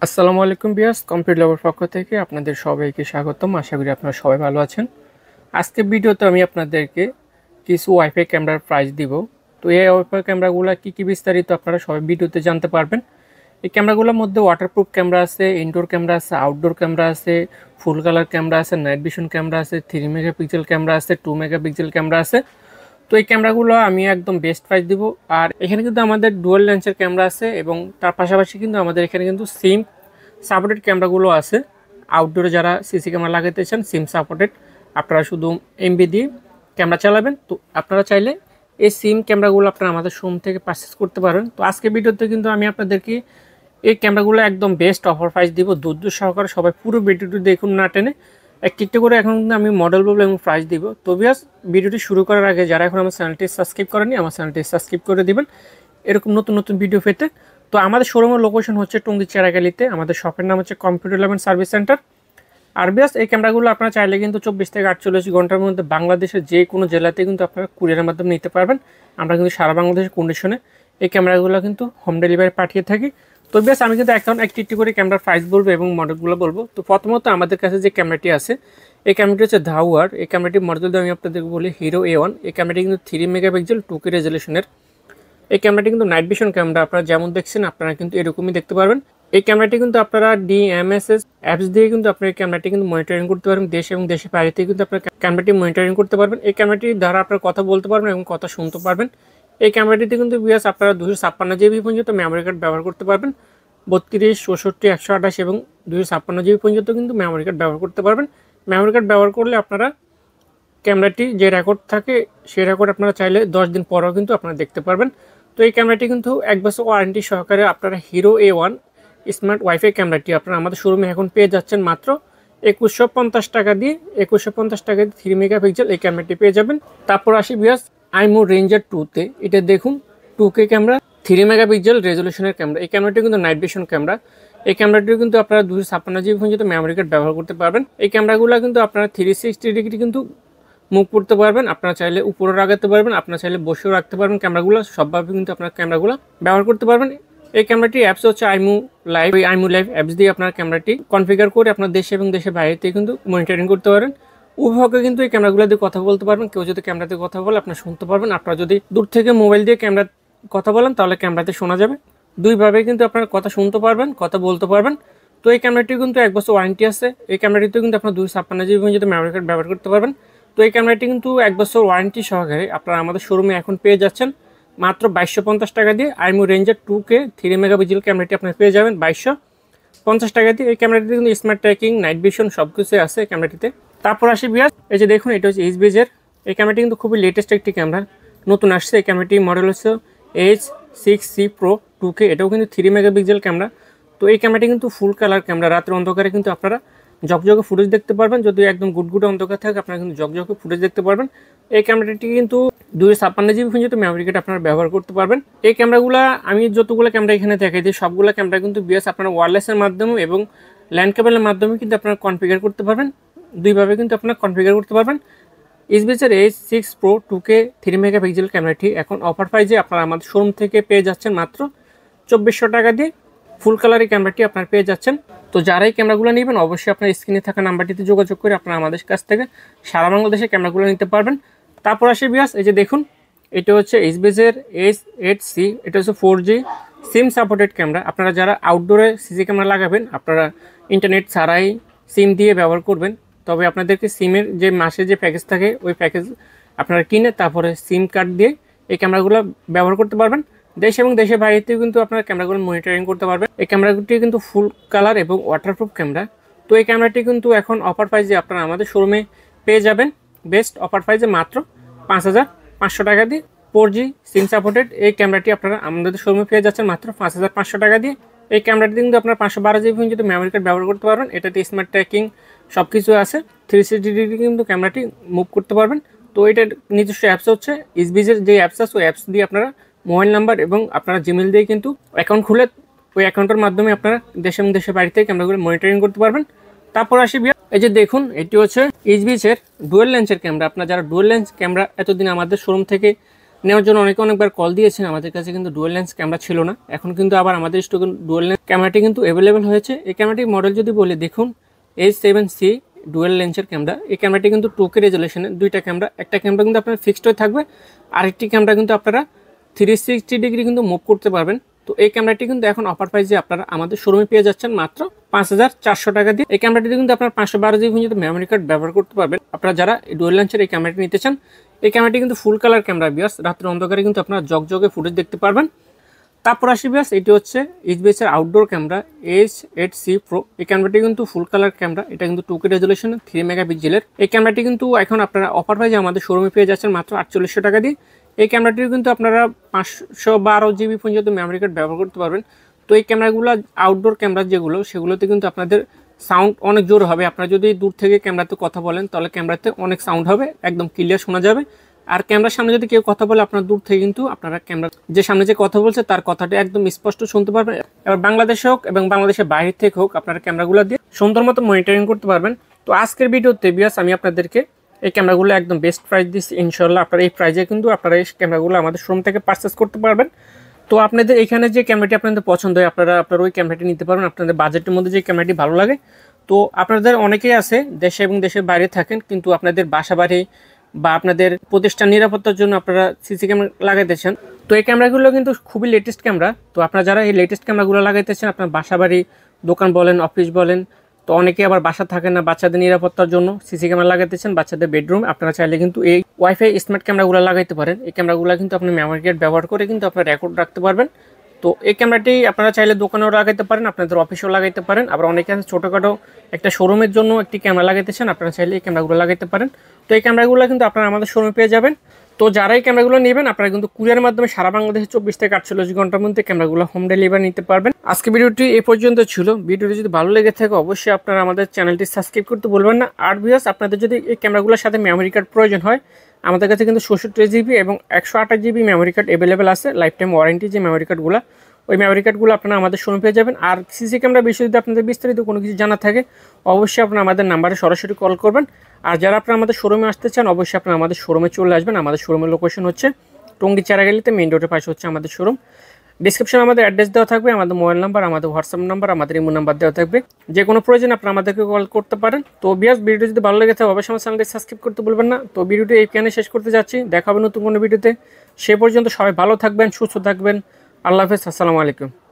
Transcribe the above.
আসসালামু আলাইকুম বিয়াস কম্পিউটার ল্যাবের পক্ষ থেকে আপনাদের সবাইকে স্বাগতম। আশা করি আপনারা সবাই ভালো আছেন। আজকে ভিডিওতে আমি আপনাদেরকে কিছু ওয়াইফাই ক্যামেরার প্রাইস দিব। তো এই ওয়াইফাই ক্যামেরাগুলো কি বিস্তারিত আপনারা সবাই ভিডিওতে জানতে পারবেন। এই ক্যামেরাগুলোর মধ্যে ওয়াটারপ্রুফ ক্যামেরা আছে, ইনডোর ক্যামেরা আছে, আউটডোর ক্যামেরা আছে, ফুল কালার ক্যামেরা আছে, নাইট ভিশন ক্যামেরা আছে, 3 মেগাপিক্সেল ক্যামেরা আছে, 2 মেগাপিক্সেল ক্যামেরা আছে। তো এই ক্যামেরাগুলো আমি একদম বেস্ট প্রাইস দিব। আর এখানে কিন্তু আমাদের ডুয়াল লেন্সের ক্যামেরা আছে এবং তার পাশাপাশি কিন্তু আমাদের এখানে কিন্তু সিম সাপোর্টেড ক্যামেরাগুলো আছে। আউটডোরে যারা সিসি ক্যামেরা লাগাতে চান সিম সাপোর্টেড, আপনারা শুধু এমবি দিয়ে ক্যামেরা চালাবেন। তো আপনারা চাইলে এই সিম ক্যামেরাগুলো আপনারা আমাদের শোরুম থেকে পারচেস করতে পারেন। তো আজকে ভিডিওতে কিন্তু আমি আপনাদেরকে এই ক্যামেরাগুলো একদম বেস্ট অফার প্রাইস দিব। দূর সহকারে সবাই পুরো ভিডিওটি দেখুন না টেনে, একটি করে এখন কিন্তু আমি মডেল বলবো এবং প্রাইস দিব। তো বিয়াস ভিডিওটি শুরু করার আগে যারা এখন আমার চ্যানেলটি সাবস্ক্রাইব করেনি আমার চ্যানেলটি সাবস্ক্রাইব করে দিবেন এরকম নতুন ভিডিও পেতে। তো আমাদের শোরুমের লোকেশন হচ্ছে টঙ্গী চেরাগালিতে, আমাদের শপের নাম হচ্ছে কম্পিউটার ল্যাব সার্ভিস সেন্টার। আর বিয়াস এই ক্যামেরাগুলো আপনারা চাইলে কিন্তু 24 থেকে 48 ঘন্টার মধ্যে বাংলাদেশের যে কোনো জেলাতে কিন্তু আপনারা কুরিয়ারের মাধ্যমে নিতে পারবেন। আমরা কিন্তু সারা বাংলাদেশের কন্ডিশনে এই ক্যামেরাগুলো কিন্তু হোম ডেলিভারি পাঠিয়ে থাকি। তো বিয়াস আমি কিন্তু এখন একটি করে ক্যামেরার প্রাইস বলবো এবং মডেলগুলো বলবো। তো প্রথমত আমাদের কাছে যে ক্যামেরাটি আছে এই ক্যামেরাটি হচ্ছে ধাওয়ার। এই ক্যামেরাটির মডেল আমি আপনাদেরকে বলি হিরো A1। এই ক্যামেরাটি কিন্তু 3 মেগাপিক্সেল 2K রেজলিউশনের। এই ক্যামেরাটি কিন্তু নাইট ভিশন ক্যামেরা, আপনারা যেমন দেখছেন আপনারা কিন্তু এরকমই দেখতে পারবেন। এই ক্যামেরাটি কিন্তু আপনারা DMSS অ্যাপস দিয়ে কিন্তু আপনার এই ক্যামেরাটি কিন্তু মনিটরিং করতে পারবেন। দেশ এবং দেশের বাইরে থেকে কিন্তু আপনার ক্যামেরাটি মনিটরিং করতে পারবেন। এই ক্যামেরাটির দ্বারা আপনারা কথা বলতে পারবেন এবং কথা শুনতে পারবেন। এই ক্যামেরাটিতে কিন্তু বিয়াস আপনারা 256 জিবি পর্যন্ত মেমোরি কার্ড ব্যবহার করতে পারবেন। 32, 64, 128 এবং 256 জিবি পর্যন্ত কিন্তু মেমোরি কার্ড ব্যবহার করতে পারবেন। মেমোরি কার্ড ব্যবহার করলে আপনারা ক্যামেরাটি যে রেকর্ড থাকে সেই রেকর্ড আপনারা চাইলে 10 দিন পরেও কিন্তু আপনারা দেখতে পারবেন। তো এই ক্যামেরাটি কিন্তু 1 বছর ওয়ারেন্টি সহকারে আপনারা হিরো A1 স্মার্ট ওয়াইফাই ক্যামেরাটি আপনারা আমাদের শোরুমে এখন পেয়ে যাচ্ছেন মাত্র 2150 টাকা দিয়ে। 2150 টাকা দিয়ে 3 মেগাপিক্সেল এই ক্যামেরাটি পেয়ে যাবেন। তারপর আসি বিয়াস আইমো রেঞ্জার 2-তে। এটা দেখুন 2K ক্যামেরা, 3 মেগাপিক্সেল রেজলিউশনের ক্যামেরা। এই ক্যামেরাটি কিন্তু নাইট ভিশন ক্যামেরা। এই ক্যামেরাটিও কিন্তু আপনারা 256 জিবি পর্যন্ত মেমোরি কার্ড ব্যবহার করতে পারবেন। এই ক্যামেরাগুলো কিন্তু আপনারা 360 ডিগ্রি কিন্তু মুভ করতে পারবেন। আপনারা চাইলে উপরে রাখতে পারবেন, আপনারা চাইলে বসেও রাখতে পারবেন। ক্যামেরাগুলো সবভাবে কিন্তু আপনার ক্যামেরাগুলো ব্যবহার করতে পারবেন। এই ক্যামেরাটি অ্যাপস হচ্ছে আইমো লাইভ। ওই আইমো লাইভ অ্যাপস দিয়ে আপনার ক্যামেরাটি কনফিগার করে আপনার দেশে এবং দেশের বাইরে থেকে কিন্তু মনিটরিং করতে পারেন। উভয়কে কিন্তু এই ক্যামেরাগুলো দিয়ে কথা বলতে পারবেন। কেউ যদি ক্যামেরাতে কথা বলে আপনার শুনতে পারবেন। আপনারা যদি দূর থেকে মোবাইল দিয়ে ক্যামেরা কথা বলেন তাহলে ক্যামেরাতে শোনা যাবে। দুইভাবে কিন্তু আপনার কথা শুনতে পারবেন, কথা বলতে পারবেন। তো এই ক্যামেরাটি কিন্তু 1 বছর ওয়ারেন্টি আছে। এই ক্যামেরাটিতেও কিন্তু আপনার 256 জিবি পর্যন্ত মেমোরি কার্ড ব্যবহার করতে পারবেন। তো এই ক্যামেরাটি কিন্তু 1 বছর ওয়ারেন্টি সহকারে আপনারা আমাদের শোরুমে এখন পেয়ে যাচ্ছেন মাত্র 2250 টাকা দিয়ে। আইমো রেঞ্জার 2K 3 মেগাপিক্সেল ক্যামেরাটি আপনারা পেয়ে যাবেন 2250 টাকা দিয়ে। এই ক্যামেরাটিতে কিন্তু স্মার্ট ট্র্যাকিং, নাইট ভিশন সব কিছু আছে এই ক্যামেরাটিতে। তারপর আসি বিয়াস, এই যে দেখুন এটা হচ্ছে এইচবিজের। এই ক্যামেরাটি কিন্তু খুবই লেটেস্ট একটি ক্যামেরা, নতুন আসছে। এই ক্যামেরাটি মডেল হচ্ছে H6C Pro 2K। এটাও কিন্তু 3 মেগাপিক্সেল ক্যামেরা। তো এই ক্যামেরাটি কিন্তু ফুল কালার ক্যামেরা। রাতের অন্ধকারে কিন্তু আপনারা জকজকে ফুটেজ দেখতে পারবেন। যদি একদম গুটগুটে অন্ধকার থাকে আপনারা কিন্তু জকজকে ফুটেজ দেখতে পারবেন। এই ক্যামেরাটি কিন্তু 256 জিবি পর্যন্ত মেমোরি কার্ড আপনারা ব্যবহার করতে পারবেন। এই ক্যামেরাগুলো আমি যতগুলো ক্যামেরা এখানে দেখাই দিই সবগুলো ক্যামেরা কিন্তু বিএস আপনারা ওয়্যারলেসের মাধ্যমে এবং ল্যান্ড কেবলের মাধ্যমে কিন্তু আপনারা কনফিগার করতে পারবেন। দুইভাবে কিন্তু আপনারা কনফিগার করতে পারবেন। এইচবিএসের H6 Pro 2K 3 মেগাপিক্সেল ক্যামেরাটি এখন অফার প্রাইসে আপনারা আমাদের শোরুম থেকে পেয়ে যাচ্ছেন মাত্র 2400 টাকা দিয়ে। ফুল কালারের ক্যামেরাটি আপনারা পেয়ে যাচ্ছেন। তো যারা এই ক্যামেরাগুলো নেবেন অবশ্যই আপনার স্ক্রিনে থাকা নাম্বারটিতে যোগাযোগ করে আপনারা আমাদের কাছ থেকে সারা বাংলাদেশে ক্যামেরাগুলো নিতে পারবেন। তারপর আসে বিয়াস, এই যে দেখুন এটা হচ্ছে এইচবিএসের H8C। এটা হচ্ছে 4G সিম সাপোর্টেড ক্যামেরা। আপনারা যারা আউটডোরে সিসি ক্যামেরা লাগাবেন আপনারা ইন্টারনেট ছাড়াই সিম দিয়ে ব্যবহার করবেন। তবে আপনাদেরকে সিমের যে মাসে যে প্যাকেজ থাকে ওই প্যাকেজ আপনারা কিনে তারপরে সিম কার্ড দিয়ে এই ক্যামেরাগুলো ব্যবহার করতে পারবেন। দেশ এবং দেশের বাইরেতেও কিন্তু আপনারা ক্যামেরাগুলো মনিটরিং করতে পারবেন। এই ক্যামেরাটি কিন্তু ফুল কালার এবং ওয়াটারপ্রুফ ক্যামেরা। তো এই ক্যামেরাটি কিন্তু এখন অফার প্রাইসে আপনারা আমাদের শোরুমে পেয়ে যাবেন বেস্ট অফার প্রাইসে মাত্র 5500 টাকা দিয়ে। 4G সিম সাপোর্টেড এই ক্যামেরাটি আপনারা আমাদের শোরুমে পেয়ে যাচ্ছেন মাত্র 5500 টাকা দিয়ে। এই ক্যামেরাটি কিন্তু আপনার 512 জিবি পর্যন্ত মেমোরি কার্ড ব্যবহার করতে পারবেন। এটাতে স্মার্ট ট্র্যাকিং সব কিছু আছে। 360 ডিগ্রি কিন্তু ক্যামেরাটি মুভ করতে পারবেন। তো এটার নিজস্ব অ্যাপস হচ্ছে এইচবিজের যে অ্যাপস আছে ওই অ্যাপস দিয়ে আপনারা মোবাইল নাম্বার এবং আপনারা জিমেল দিয়ে কিন্তু অ্যাকাউন্ট খুলে ওই অ্যাকাউন্টের মাধ্যমে আপনারা দেশ এবং দেশের বাড়ি থেকে ক্যামেরাগুলো মনিটরিং করতে পারবেন। তারপর আসি এই যে দেখুন এটি হচ্ছে এইচবিএসের ডুয়াল লেন্সের ক্যামেরা। আপনারা যারা ডুয়াল লেন্স ক্যামেরা এতদিন আমাদের শোরুম থেকে নেওয়ার জন্য অনেকবার কল দিয়েছেন। আমাদের কাছে কিন্তু ডুয়াল লেন্স ক্যামেরা ছিল না, এখন কিন্তু আবার আমাদের স্টকে ডুয়াল লেন্স ক্যামেরাটি কিন্তু অ্যাভেলেবেল হয়েছে। এই ক্যামেরাটির মডেল যদি বলি, দেখুন H7C ডুয়াল লেন্সের ক্যামেরা। এই ক্যামেরাটি কিন্তু 2K রেজলিউশনের, দুইটা ক্যামেরা, একটা ক্যামেরা কিন্তু আপনার ফিক্সড হয়ে থাকবে, আরেকটি ক্যামেরা কিন্তু আপনারা 360 ডিগ্রি কিন্তু মুভ করতে পারবেন। তো এই ক্যামেরাটি কিন্তু এখন অফার প্রাইসে আপনারা আমাদের শোরুমে পেয়ে যাচ্ছেন মাত্র 5400 টাকা দিয়ে। এই ক্যামেরাটিতে কিন্তু আপনার 512 জিবি পর্যন্ত মেমোরি কার্ড ব্যবহার করতে পারবেন। আপনারা যারা ডুয়াল লেন্সের এই ক্যামেরাটি নিতে চান, এই ক্যামেরাটি কিন্তু ফুল কালার ক্যামেরা ভিউয়ার্স, রাত্রে অন্ধকারে কিন্তু আপনারা জগজগে ফুটেজ দেখতে পারবেন। তারপর আসি ভিউয়ার্স, এটি হচ্ছে এইচবিএস এর আউটডোর ক্যামেরা H8C Pro। এই ক্যামেরাটি কিন্তু ফুল কালার ক্যামেরা, এটা কিন্তু 2K রেজলিউশন 3 মেগাপিক্সেলের। এই ক্যামেরাটি কিন্তু এখন আপনারা অফার প্রাইসে আমাদের শোরুমে পেয়ে যাচ্ছেন মাত্র 4800 টাকা দিয়ে। এই ক্যামেরাটিও কিন্তু আপনারা 512 জিবি পর্যন্ত মেমোরি কার্ড ব্যবহার করতে পারবেন। তো এই ক্যামেরাগুলো আউটডোর ক্যামেরা যেগুলো, সেগুলোতে কিন্তু আপনাদের সাউন্ড অনেক জোর হবে। আপনারা যদি দূর থেকে ক্যামেরাতে কথা বলেন, তাহলে ক্যামেরাতে অনেক সাউন্ড হবে, একদম ক্লিয়ার শোনা যাবে। আর ক্যামেরার সামনে যদি কেউ কথা বলে, আপনার দূর থেকে কিন্তু আপনারা ক্যামেরা যে সামনে যে কথা বলছে তার কথাটা একদম স্পষ্ট শুনতে পারবেন। এবার বাংলাদেশে হোক এবং বাংলাদেশের বাইরে থেকে হোক, আপনারা ক্যামেরাগুলো দিয়ে সুন্দর মতো মনিটরিং করতে পারবেন। তো আজকের ভিডিওতে ভিউয়ার্স আমি আপনাদেরকে এই ক্যামেরাগুলো একদম বেস্ট প্রাইস দিচ্ছি ইনশাল্লাহ। আপনারা এই প্রাইসে কিন্তু আপনারা এই ক্যামেরাগুলো আমাদের শোরুম থেকে পারচেস করতে পারবেন। তো আপনাদের এখানে যে ক্যামেরাটি আপনাদের পছন্দ হয়, আপনারা ওই ক্যামেরাটি নিতে পারবেন আপনাদের বাজেটের মধ্যে যে ক্যামেরাটি ভালো লাগে। তো আপনাদের অনেকেই আছে দেশে এবং দেশের বাইরে থাকেন, কিন্তু আপনাদের বাসা বাড়ি বা আপনাদের প্রতিষ্ঠান নিরাপত্তার জন্য আপনারা সিসি ক্যামেরা লাগাইতেছেন। তো এই ক্যামেরাগুলো কিন্তু খুবই লেটেস্ট ক্যামেরা। তো আপনারা যারা এই লেটেস্ট ক্যামেরাগুলো লাগাইতেছেন, আপনার বাসা বাড়ি, দোকান বলেন, অফিস বলেন, তো অনেকে আবার বাসা থাকে না, বাচ্চাদের নিরাপত্তার জন্য সিসি ক্যামেরা লাগাইতেছেন বাচ্চাদের বেডরুম, আপনারা চাইলে কিন্তু এই ওয়াইফাই স্মার্ট ক্যামেরাগুলো লাগাইতে পারেন। এই ক্যামেরাগুলো কিন্তু আপনি মেমোরি কার্ড ব্যবহার করে কিন্তু আপনার রেকর্ড রাখতে পারবেন। তো এই ক্যামেরাটি আপনারা চাইলে দোকানেও লাগাইতে পারেন, আপনাদের অফিসেও লাগাইতে পারেন। আবার অনেকে ছোটোখাটো একটা শোরুমের জন্য একটি ক্যামেরা লাগাইতেছেন, আপনারা চাইলে এই ক্যামেরাগুলো লাগাইতে পারেন। তো এই ক্যামেরাগুলো কিন্তু আপনারা আমাদের শোরুমে পেয়ে যাবেন। তো যারা এই ক্যামেরাগুলো নেবেন, আপনারা কিন্তু কুরিয়ার মাধ্যমে সারা বাংলাদেশে 24 থেকে 48 ঘন্টার মধ্যে ক্যামেরাগুলো হোম ডেলিভারি নিতে পারবেন। আজকে ভিডিওটি এই পর্যন্ত ছিল। ভিডিওটি যদি ভালো লেগে থাকে, অবশ্যই আপনারা আমাদের চ্যানেলটি সাবস্ক্রাইব করতে ভুলবেন না। আর ভিউয়ার্স, আপনাদের যদি এই ক্যামেরাগুলোর সাথে মেমোরি কার্ড প্রয়োজন হয়, আমাদের কাছে কিন্তু 64 জিবি এবং 128 জিবি মেমোরি কার্ড অ্যাভেলেবেল আছে। লাইফ টাইম ওয়ারেন্টি যে মেমোরি কার্ডগুলো, ওই মেমোরি কার্ডগুলো আপনারা আমাদের শোরুমে পেয়ে যাবেন। আর সিসি ক্যামেরা বিষয়ে যদি আপনাদের বিস্তারিত কোনো কিছু জানা থাকে, অবশ্যই আপনারা আমাদের নাম্বারে সরাসরি কল করবেন। আর যারা আপনারা আমাদের শোরুমে আসতে চান, অবশ্যই আপনারা আমাদের শোরুমে চলে আসবেন। আমাদের শোরুমের লোকেশন হচ্ছে টঙ্গী চারাগালিতে, মেইন রোডের পাশে হচ্ছে আমাদের শোরুম। ডিসক্রিপশনে আমাদের অ্যাড্রেস দেওয়া থাকবে, আমাদের মোবাইল নাম্বার, আমাদের হোয়াটসঅ্যাপ নাম্বার, আমাদের ইমো নাম্বার দেওয়া থাকবে। যে কোনো প্রয়োজনে আপনারা আমাদেরকে কল করতে পারেন। তো ভিউয়ার্স, ভিডিও যদি ভালো লেগে থাকে, অবশ্যই আমার চ্যানেলটি সাবস্ক্রাইব করতে ভুলবেন না। তো ভিডিওটি এইখানে শেষ করতে যাচ্ছি, দেখা হবে নতুন কোনো ভিডিওতে। সে পর্যন্ত সবাই ভালো থাকবেন, সুস্থ থাকবেন। আল্লাহ হাফেজ, আসসালামু আলাইকুম।